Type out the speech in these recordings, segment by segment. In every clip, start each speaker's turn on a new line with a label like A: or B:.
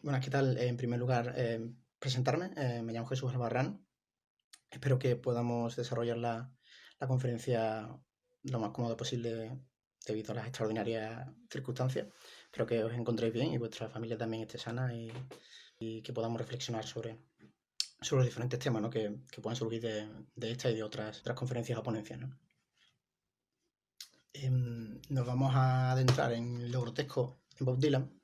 A: Buenas, ¿qué tal? En primer lugar, presentarme. Me llamo Jesús Albarrán. Espero que podamos desarrollar la conferencia lo más cómodo posible debido a las extraordinarias circunstancias. Espero que os encontréis bien y vuestra familia también esté sana y que podamos reflexionar sobre los diferentes temas, ¿no? que puedan surgir de esta y de otras conferencias o ponencias, ¿no? Nos vamos a adentrar en lo grotesco en Bob Dylan,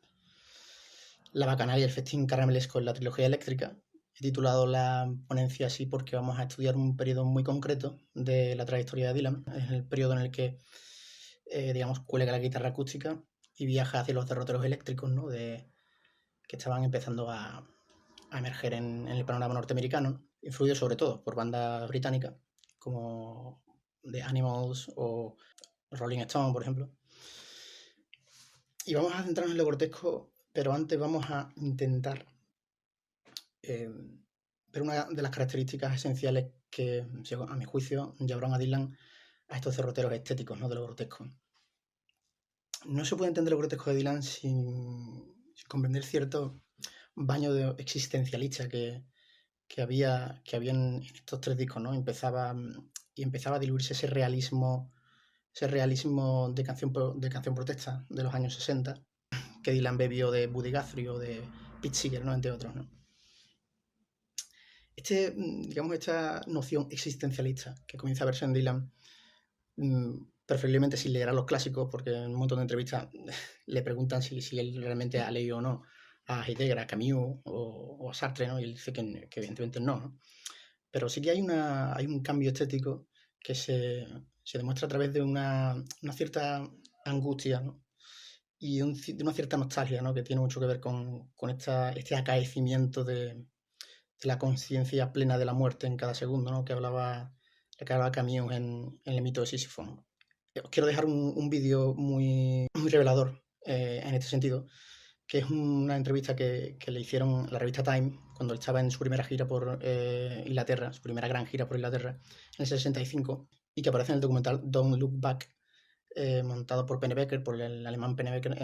A: la bacanal y el festín caramelesco en la trilogía eléctrica. He titulado la ponencia así porque vamos a estudiar un periodo muy concreto de la trayectoria de Dylan. Es el periodo en el que, digamos, cuelga la guitarra acústica y viaja hacia los derroteros eléctricos, ¿no? Que estaban empezando a emerger en el panorama norteamericano, influido sobre todo por bandas británicas como The Animals o Rolling Stone, por ejemplo. Y vamos a centrarnos en lo grotesco, pero antes vamos a intentar ver una de las características esenciales que, a mi juicio, llevaron a Dylan a estos derroteros estéticos, ¿no? De lo grotesco. No se puede entender lo grotesco de Dylan sin comprender cierto baño existencialista que había en estos tres discos, ¿no? Empezaba a diluirse ese realismo de canción protesta de los años 60 que Dylan bebió de Buddy Guthrie o de Pete Seeger, ¿no? Entre otros, ¿no? Esta noción existencialista que comienza a verse en Dylan, preferiblemente sin leer a los clásicos, porque en un montón de entrevistas le preguntan si él realmente ha leído o no a Heidegger, a Camus o a Sartre, ¿no? Y él dice que evidentemente no. Pero sí que hay un cambio estético que se demuestra a través de una cierta angustia, ¿no? Y de una cierta nostalgia, ¿no? Que tiene mucho que ver con este acaecimiento de la conciencia plena de la muerte en cada segundo, ¿no? que hablaba Camus en el mito de Sísifo, ¿no? Os quiero dejar un vídeo muy revelador en este sentido, que es una entrevista que le hicieron a la revista Time cuando él estaba en su primera gira por Inglaterra, su primera gran gira por Inglaterra, en el 65, y que aparece en el documental Don't Look Back, montado por Pennebaker, por el alemán Pennebaker,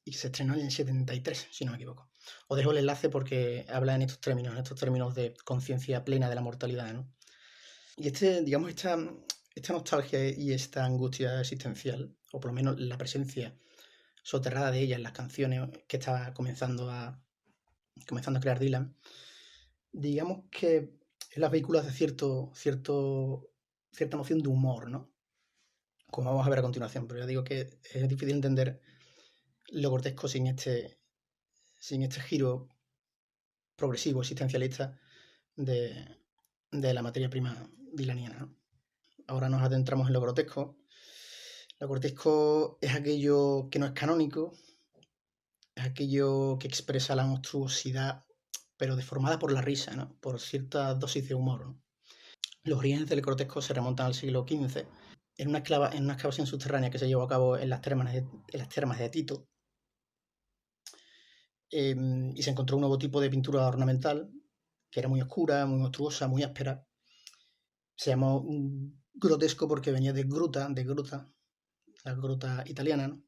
A: y se estrenó en el 73, si no me equivoco. Os dejo el enlace porque habla en estos términos de conciencia plena de la mortalidad, ¿no? Y esta nostalgia y esta angustia existencial, o por lo menos la presencia soterrada de ella en las canciones que estaba comenzando a crear Dylan, digamos que es la vehícula de cierta noción de humor, ¿no? Como vamos a ver a continuación, pero ya digo que es difícil entender lo grotesco sin este giro progresivo, existencialista de la materia prima dylaniana, ¿no? Ahora nos adentramos en lo grotesco. Lo grotesco es aquello que no es canónico, es aquello que expresa la monstruosidad, pero deformada por la risa, ¿no? Por cierta dosis de humor, ¿no? Los orígenes del grotesco se remontan al siglo XV, en una excavación subterránea que se llevó a cabo en las termas de Tito, y se encontró un nuevo tipo de pintura ornamental que era muy oscura, muy monstruosa, muy áspera. Se llamó grotesco porque venía de gruta, la gruta italiana, ¿no?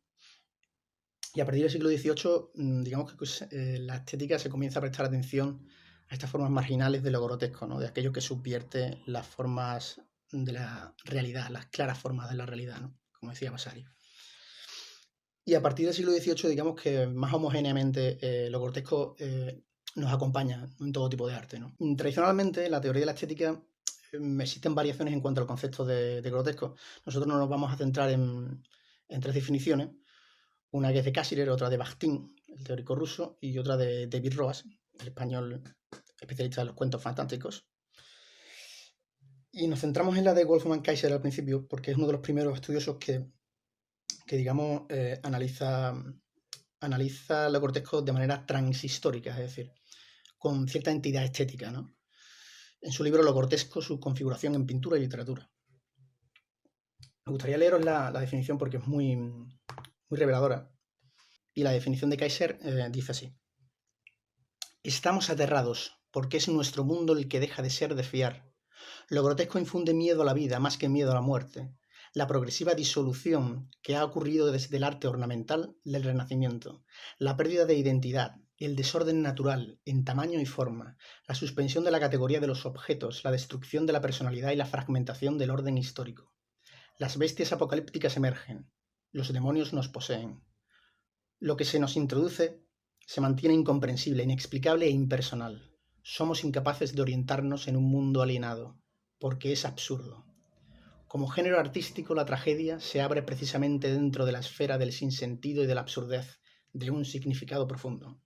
A: Y a partir del siglo XVIII, digamos que la estética se comienza a prestar atención a estas formas marginales de lo grotesco, ¿no? De aquello que subvierte las formas de la realidad, las claras formas de la realidad, ¿no? Como decía Vasari. Y a partir del siglo XVIII, digamos que más homogéneamente lo grotesco nos acompaña en todo tipo de arte, ¿no? Tradicionalmente, en la teoría de la estética existen variaciones en cuanto al concepto de grotesco. Nosotros nos vamos a centrar en tres definiciones. Una que es de Cassirer, otra de Bakhtin, el teórico ruso, y otra de David Roas, el español especialista en los cuentos fantásticos. Y nos centramos en la de Wolfgang Kaiser al principio, porque es uno de los primeros estudiosos que digamos, analiza lo grotesco de manera transhistórica, es decir, con cierta entidad estética, ¿no? En su libro Lo grotesco, su configuración en pintura y literatura. Me gustaría leeros la definición porque es muy reveladora. Y la definición de Kaiser dice así: estamos aterrados porque es nuestro mundo el que deja de ser de fiar. Lo grotesco infunde miedo a la vida más que miedo a la muerte. la progresiva disolución que ha ocurrido desde el arte ornamental del Renacimiento, la pérdida de identidad, el desorden natural en tamaño y forma, la suspensión de la categoría de los objetos, la destrucción de la personalidad y la fragmentación del orden histórico. Las bestias apocalípticas emergen, los demonios nos poseen. Lo que se nos introduce se mantiene incomprensible, inexplicable e impersonal. Somos incapaces de orientarnos en un mundo alienado, porque es absurdo. Como género artístico, la tragedia se abre precisamente dentro de la esfera del sinsentido y de la absurdez, de un significado profundo.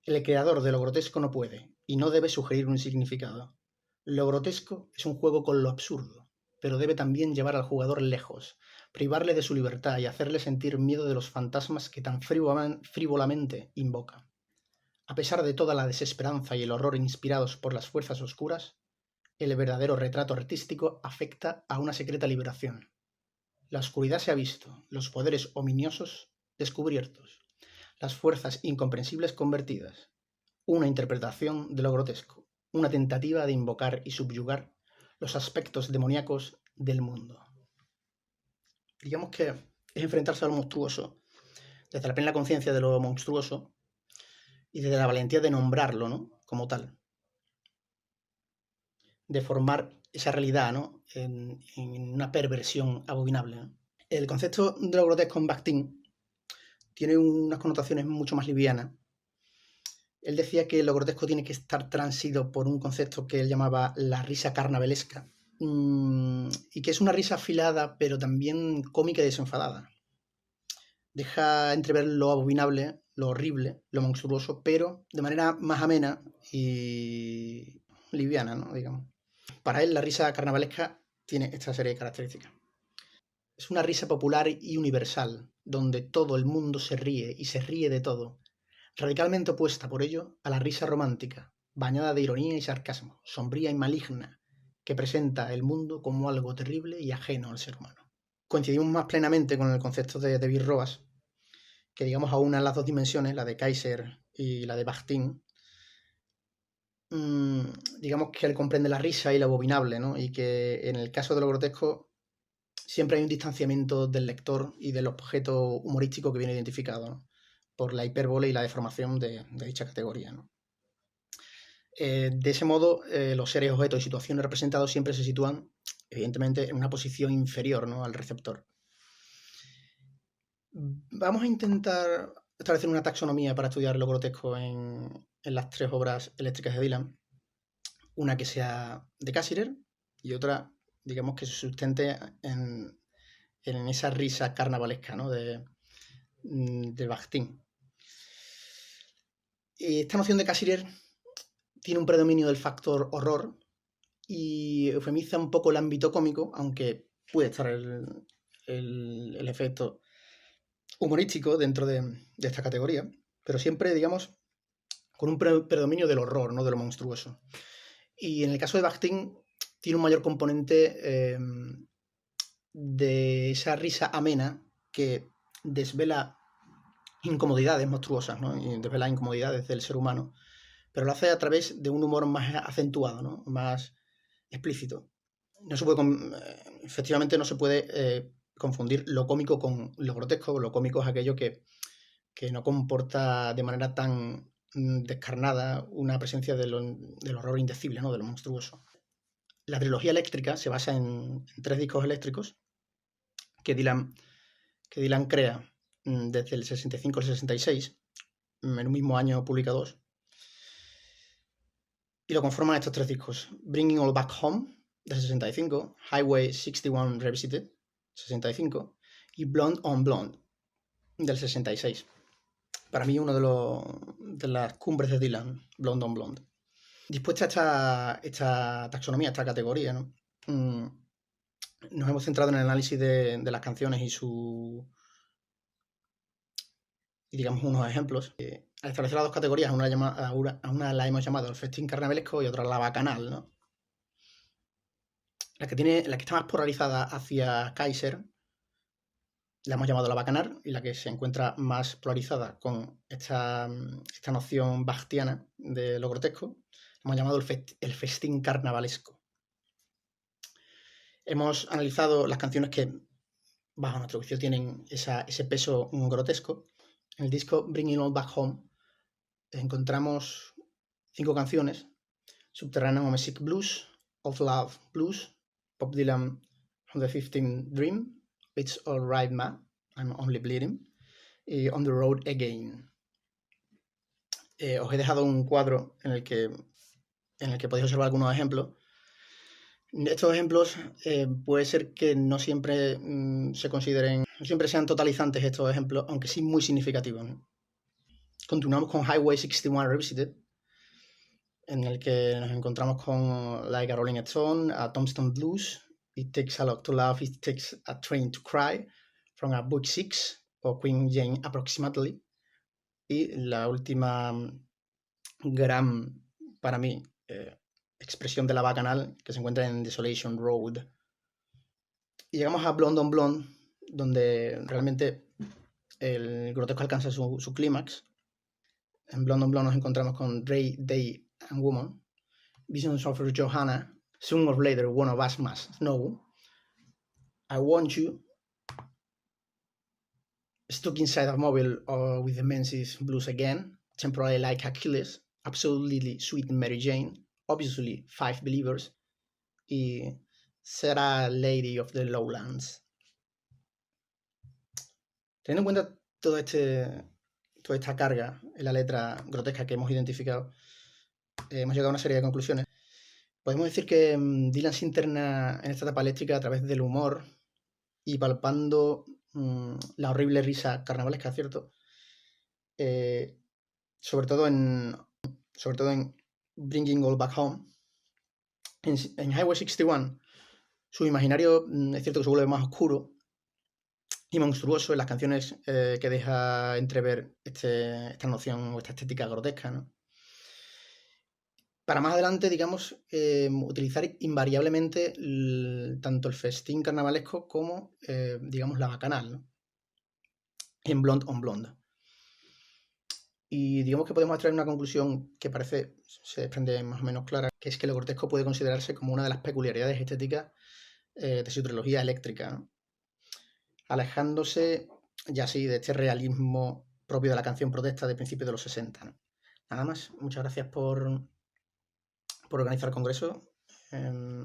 A: El creador de lo grotesco no puede, y no debe sugerir un significado. Lo grotesco es un juego con lo absurdo, pero debe también llevar al jugador lejos, privarle de su libertad y hacerle sentir miedo de los fantasmas que tan frívolamente invoca. A pesar de toda la desesperanza y el horror inspirados por las fuerzas oscuras, el verdadero retrato artístico afecta a una secreta liberación. La oscuridad se ha visto, los poderes ominiosos descubiertos, las fuerzas incomprensibles convertidas, una interpretación de lo grotesco, una tentativa de invocar y subyugar los aspectos demoníacos del mundo. Digamos que es enfrentarse a lo monstruoso desde la plena conciencia de lo monstruoso y desde la valentía de nombrarlo, ¿no?, como tal. De formar esa realidad, ¿no?, en una perversión abominable, ¿no? El concepto de lo grotesco en Bakhtin tiene unas connotaciones mucho más livianas. Él decía que lo grotesco tiene que estar transido por un concepto que él llamaba la risa carnavalesca, y que es una risa afilada, pero también cómica y desenfadada. Deja entrever lo abominable, lo horrible, lo monstruoso, pero de manera más amena y liviana, ¿no?, digamos. Para él, la risa carnavalesca tiene esta serie de características. Es una risa popular y universal, donde todo el mundo se ríe y se ríe de todo, radicalmente opuesta por ello a la risa romántica, bañada de ironía y sarcasmo, sombría y maligna, que presenta el mundo como algo terrible y ajeno al ser humano. Coincidimos más plenamente con el concepto de David Roas, que digamos aúna las dos dimensiones, la de Kaiser y la de Bakhtin. Digamos que él comprende la risa y lo abominable, ¿no?, y que en el caso de lo grotesco siempre hay un distanciamiento del lector y del objeto humorístico que viene identificado, ¿no?, por la hipérbole y la deformación de dicha categoría, ¿no? De ese modo, los seres, objetos y situaciones representados siempre se sitúan, evidentemente, en una posición inferior, ¿no?, al receptor. Vamos a intentar establecer una taxonomía para estudiar lo grotesco en las tres obras eléctricas de Dylan. Una que sea de Cassirer y otra, digamos, que se sustente en esa risa carnavalesca, ¿no?, de Bakhtin. Esta noción de Cassirer tiene un predominio del factor horror y eufemiza un poco el ámbito cómico, aunque puede estar el efecto humorístico dentro de esta categoría, pero siempre, digamos, con un predominio del horror, no de lo monstruoso. Y en el caso de Bakhtin tiene un mayor componente de esa risa amena que desvela incomodidades monstruosas, ¿no?, y desvela incomodidades del ser humano, pero lo hace a través de un humor más acentuado, ¿no?, más explícito. No se puede, efectivamente no se puede confundir lo cómico con lo grotesco. Lo cómico es aquello que no comporta de manera tan descarnada una presencia del horror indecible, ¿no?, de lo monstruoso. La trilogía eléctrica se basa en 3 discos eléctricos que Dylan crea desde el 65 al 66, en un mismo año publica 2, y lo conforman estos 3 discos: Bringing All Back Home, del 65, Highway 61 Revisited, 65, y Blonde on Blonde, del 66. Para mí uno de las cumbres de Dylan, Blonde on Blonde. Dispuesta esta taxonomía, esta categoría, ¿no?, nos hemos centrado en el análisis de las canciones y digamos unos ejemplos. Al establecer las dos categorías, a una la hemos llamado el festín carnavalesco y otra la bacanal, ¿no? La que está más polarizada hacia Kaiser la hemos llamado la bacanal, y la que se encuentra más polarizada con esta noción bachtiana de lo grotesco la hemos llamado el festín carnavalesco. Hemos analizado las canciones que bajo nuestro juicio, tienen ese peso grotesco. En el disco Bringing All Back Home encontramos 5 canciones: Subterranean Homesick Blues, Of Love Blues, Bob Dylan On the 15th Dream, It's Alright Ma, I'm Only Bleeding, y On the Road Again. Os he dejado un cuadro en el que podéis observar algunos ejemplos. Estos ejemplos puede ser que no siempre se consideren, no siempre sean totalizantes estos ejemplos, aunque sí muy significativos, ¿no? Continuamos con Highway 61 Revisited, en el que nos encontramos con Like a Rolling Stone, a Tombstone Blues, It Takes a Lot to Love, It Takes a Train to Cry, From a Book 6, o Queen Jane Approximately. Y la última gran, para mí, expresión de la bacanal, que se encuentra en Desolation Road. Y llegamos a Blonde on Blonde, donde realmente el grotesco alcanza su clímax. En Blonde on Blonde nos encontramos con Ray, Day and Woman, Visions of Johanna, Sooner or Later One of Us Must Know, I Want You, Stuck Inside a Mobile with the Menzies Blues Again, Temporarily Like Achilles, Absolutely Sweet Mary Jane, Obviously Five Believers y Sarah Lady of the Lowlands. Teniendo en cuenta toda esta carga en la letra grotesca que hemos identificado, hemos llegado a una serie de conclusiones. Podemos decir que Dylan se interna en esta etapa eléctrica a través del humor y palpando la horrible risa carnavalesca, ¿cierto? Sobre todo en Bringing All Back Home. En Highway 61, su imaginario es cierto que se vuelve más oscuro y monstruoso en las canciones que deja entrever esta noción o esta estética grotesca, ¿no? Para más adelante, digamos, utilizar invariablemente tanto el festín carnavalesco como, digamos, la bacanal, ¿no? En Blonde on Blonde. Y digamos que podemos extraer una conclusión que se desprende más o menos clara, que es que lo grotesco puede considerarse como una de las peculiaridades estéticas de su trilogía eléctrica, ¿no? Alejándose ya así de este realismo propio de la canción protesta de principios de los 60, ¿no? Nada más, muchas gracias por organizar el congreso,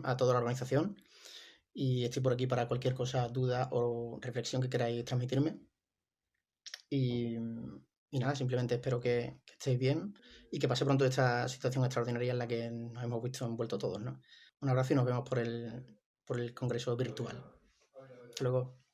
A: a toda la organización, y estoy por aquí para cualquier cosa, duda o reflexión que queráis transmitirme. Y nada, simplemente espero que estéis bien y que pase pronto esta situación extraordinaria en la que nos hemos visto envueltos todos, ¿no? Un abrazo y nos vemos por el congreso virtual. Hasta luego.